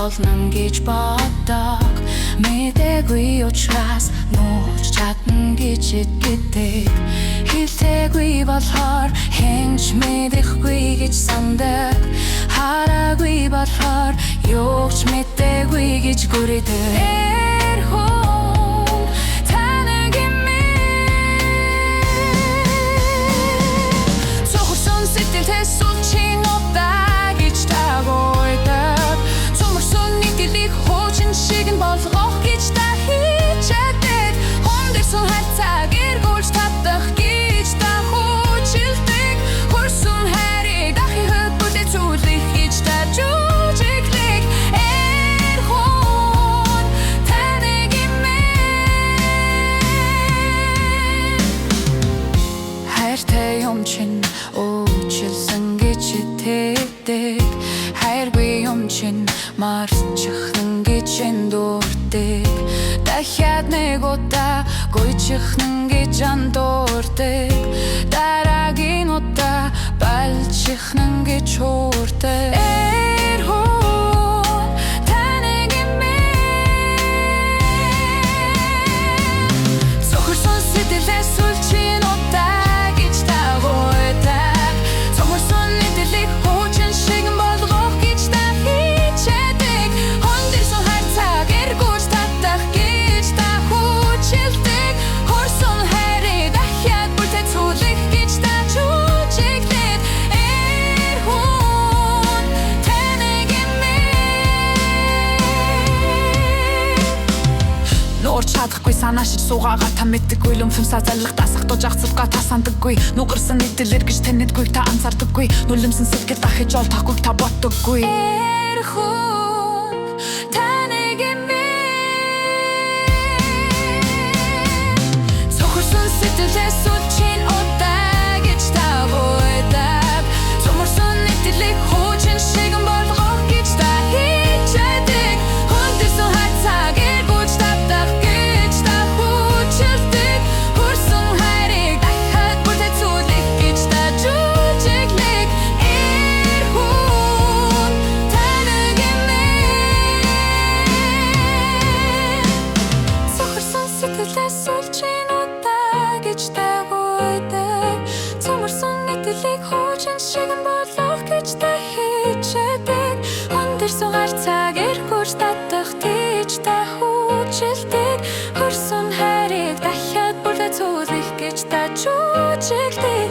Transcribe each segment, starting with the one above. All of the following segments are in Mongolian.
болно гэж боддог. Мэдээгүй учраас нууж чадна гэж итгэдэг. Хэлээгүй болохоор хэнч мэдэхгүй гэж сандаг. Хараагүй болохоор юу ч мэдээгүй гэж гүрийдэг. Чин уучлсан гэж итгэдэг. Хайргүй юм чин марчихна гэж дурдаг. Дахиад нэг удаа гүйчихна гэж андуурдаг. Дараагийн удаа балчихна гэж хуурдаг. Чадахгүй санаа шиж суугаагаа та мэддэггүй лүмфэмсаа заллах дасах дужаах цэвга та сандаггүй. Нүгэрсэн нийтлэр гэж танидгүй та анзаардаггүй. Нүлэмсэн сэтгэл дахиж ол тахгүй та боддоггүй. Цохорсон сэтгэлээс үл чин удаа гэж та буйдаг. Цоморсон нийтлэг хуучин шигэн болгох гэж та хийчээдэг. Хүндэрсэн хайцааг эргүүлж татах цаг эргүүлж татах тийж та хүчилдэг. Хөрсөн хайрыг дахиад бүрдээ цүүлэх гэж та чүчилдэг.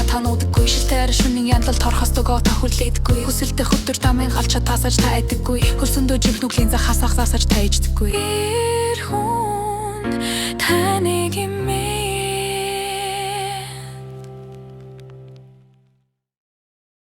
Тануудаггүй шилтээр шүнийн янлал торхос дөгөө та хүлээдэггүй. Хүсэлтэй хөдөр дамын галчаа тасаж та айдаггүй. Хөлсөндөө жиг нүглийн захасах засаж та иждэггүй. Эр хүн та нэг юм